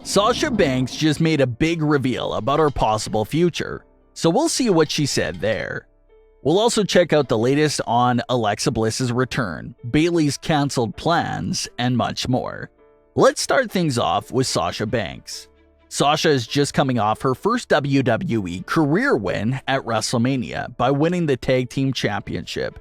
Sasha Banks just made a big reveal about her possible future, so we'll see what she said there. We'll also check out the latest on Alexa Bliss's return, Bayley's cancelled plans, and much more. Let's start things off with Sasha Banks. Sasha is just coming off her first WWE career win at Wrestlemania by winning the Tag Team Championship,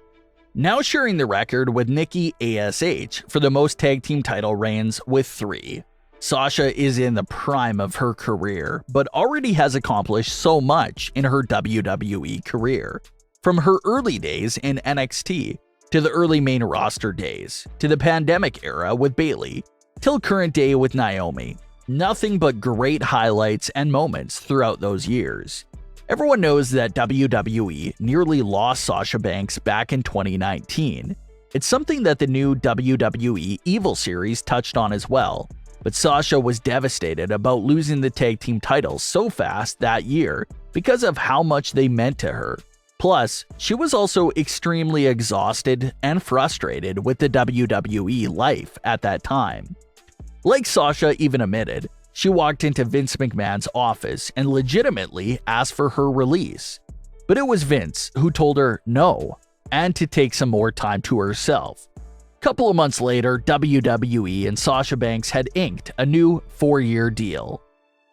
now sharing the record with Nikki ASH for the most tag team title reigns with 3. Sasha is in the prime of her career, but already has accomplished so much in her WWE career. From her early days in NXT, to the early main roster days, to the pandemic era with Bayley, till current day with Naomi. Nothing but great highlights and moments throughout those years. Everyone knows that WWE nearly lost Sasha Banks back in 2019. It's something that the new WWE Evil series touched on as well. But Sasha was devastated about losing the tag team titles so fast that year because of how much they meant to her. Plus, she was also extremely exhausted and frustrated with the WWE life at that time. Like Sasha even admitted, she walked into Vince McMahon's office and legitimately asked for her release. But it was Vince who told her no, and to take some more time to herself. Couple of months later, WWE and Sasha Banks had inked a new 4-year deal.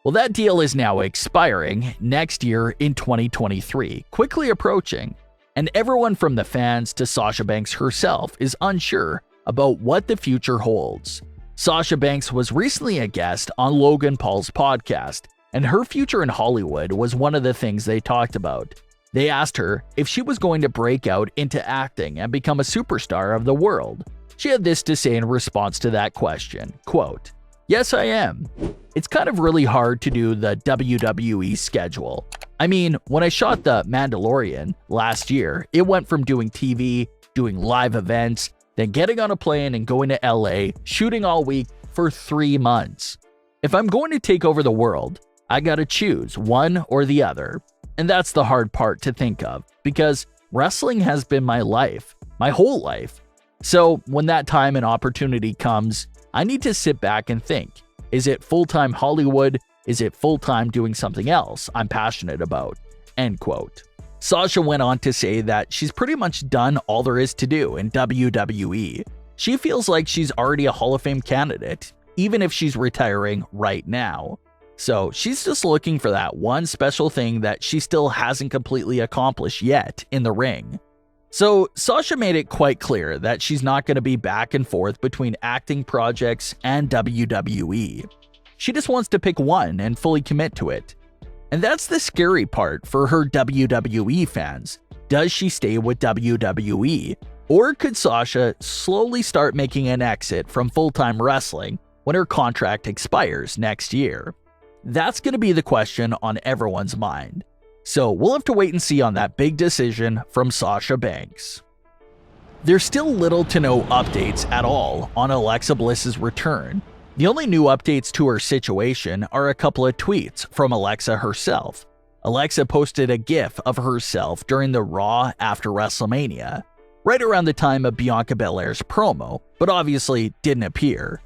Well, that deal is now expiring next year in 2023, quickly approaching, and everyone from the fans to Sasha Banks herself is unsure about what the future holds. Sasha Banks was recently a guest on Logan Paul's podcast, and her future in Hollywood was one of the things they talked about. They asked her if she was going to break out into acting and become a superstar of the world. She had this to say in response to that question, quote, "Yes, I am. It's kind of really hard to do the WWE schedule. I mean, when I shot The Mandalorian last year, it went from doing TV, doing live events, then getting on a plane and going to LA, shooting all week for 3 months. If I'm going to take over the world, I gotta choose one or the other. And that's the hard part to think of, because wrestling has been my life, my whole life. So when that time and opportunity comes, I need to sit back and think, is it full-time Hollywood? Is it full-time doing something else I'm passionate about?" End quote. Sasha went on to say that she's pretty much done all there is to do in WWE. She feels like she's already a Hall of Fame candidate, even if she's retiring right now. So she's just looking for that one special thing that she still hasn't completely accomplished yet in the ring. So Sasha made it quite clear that she's not going to be back and forth between acting projects and WWE. She just wants to pick one and fully commit to it. And that's the scary part for her WWE fans. Does she stay with WWE? Or could Sasha slowly start making an exit from full-time wrestling when her contract expires next year? That's going to be the question on everyone's mind. So we'll have to wait and see on that big decision from Sasha Banks. There's still little to no updates at all on Alexa Bliss's return. The only new updates to her situation are a couple of tweets from Alexa herself. Alexa posted a GIF of herself during the Raw after WrestleMania, right around the time of Bianca Belair's promo, but obviously didn't appear.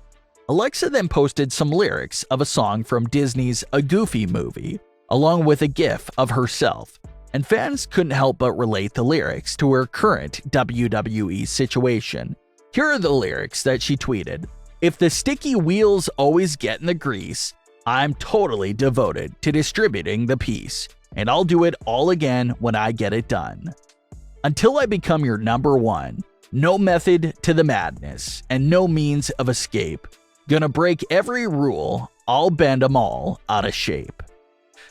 Alexa then posted some lyrics of a song from Disney's A Goofy movie, along with a GIF of herself, and fans couldn't help but relate the lyrics to her current WWE situation. Here are the lyrics that she tweeted. "If the sticky wheels always get in the grease, I'm totally devoted to distributing the peace, and I'll do it all again when I get it done. Until I become your number one, no method to the madness, and no means of escape. Gonna break every rule, I'll bend 'em all out of shape."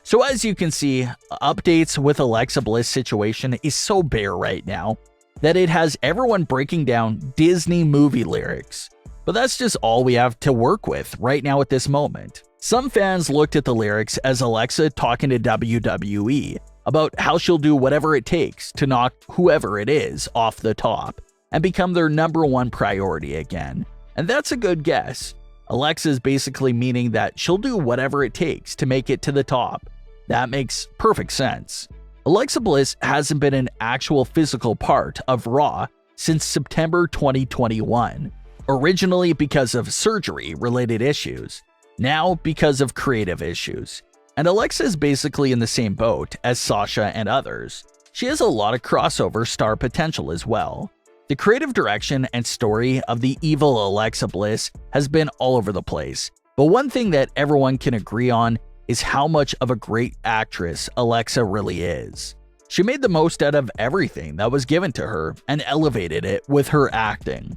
So as you can see, updates with Alexa Bliss situation is so bare right now that it has everyone breaking down Disney movie lyrics. But that's just all we have to work with right now at this moment. Some fans looked at the lyrics as Alexa talking to WWE about how she'll do whatever it takes to knock whoever it is off the top and become their number one priority again. And that's a good guess. Alexa is basically meaning that she'll do whatever it takes to make it to the top. That makes perfect sense. Alexa Bliss hasn't been an actual physical part of Raw since September 2021, originally because of surgery-related issues, now because of creative issues. And Alexa is basically in the same boat as Sasha and others. She has a lot of crossover star potential as well. The creative direction and story of the evil Alexa Bliss has been all over the place, but one thing that everyone can agree on is how much of a great actress Alexa really is. She made the most out of everything that was given to her and elevated it with her acting.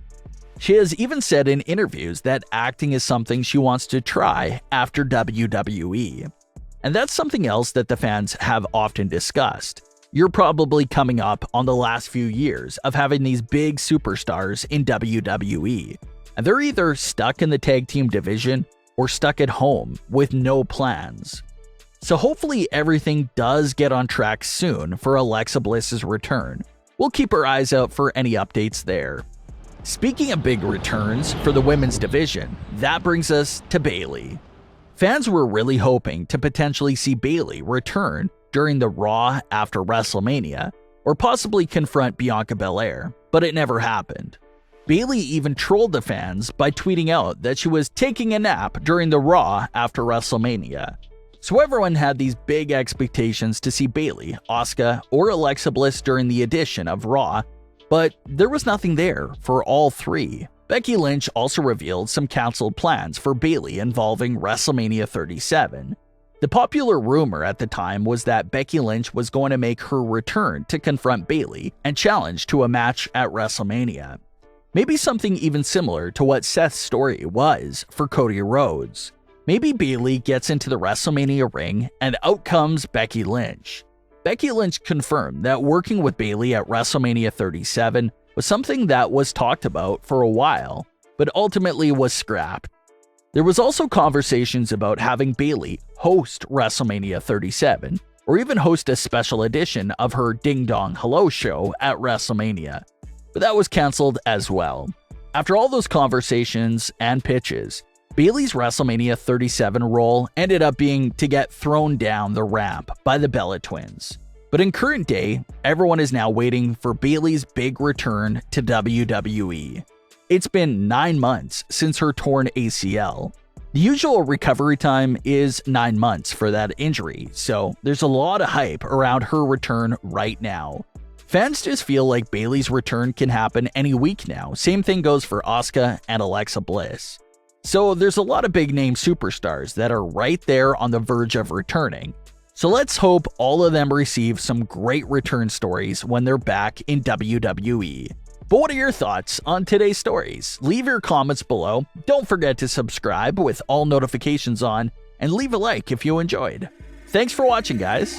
She has even said in interviews that acting is something she wants to try after WWE. And that's something else that the fans have often discussed. You're probably coming up on the last few years of having these big superstars in WWE, and they're either stuck in the tag team division or stuck at home with no plans. So hopefully everything does get on track soon for Alexa Bliss's return. We'll keep our eyes out for any updates there. Speaking of big returns for the women's division, that brings us to Bayley. Fans were really hoping to potentially see Bayley return during the Raw after WrestleMania, or possibly confront Bianca Belair, but it never happened. Bayley even trolled the fans by tweeting out that she was taking a nap during the Raw after WrestleMania. So everyone had these big expectations to see Bayley, Asuka, or Alexa Bliss during the edition of Raw, but there was nothing there for all three. Becky Lynch also revealed some canceled plans for Bayley involving WrestleMania 37. The popular rumor at the time was that Becky Lynch was going to make her return to confront Bayley and challenge to a match at WrestleMania. Maybe something even similar to what Seth's story was for Cody Rhodes. Maybe Bayley gets into the WrestleMania ring and out comes Becky Lynch. Becky Lynch confirmed that working with Bayley at WrestleMania 37 was something that was talked about for a while, but ultimately was scrapped. There was also conversations about having Bayley host WrestleMania 37, or even host a special edition of her Ding Dong Hello show at WrestleMania, but that was cancelled as well. After all those conversations and pitches, Bayley's WrestleMania 37 role ended up being to get thrown down the ramp by the Bella Twins. But in current day, everyone is now waiting for Bayley's big return to WWE. It's been 9 months since her torn ACL. The usual recovery time is 9 months for that injury, so there's a lot of hype around her return right now. Fans just feel like Bayley's return can happen any week now. Same thing goes for Asuka and Alexa Bliss. So there's a lot of big name superstars that are right there on the verge of returning. So let's hope all of them receive some great return stories when they're back in WWE. But what are your thoughts on today's stories? Leave your comments below. Don't forget to subscribe with all notifications on, and leave a like if you enjoyed. Thanks for watching, guys.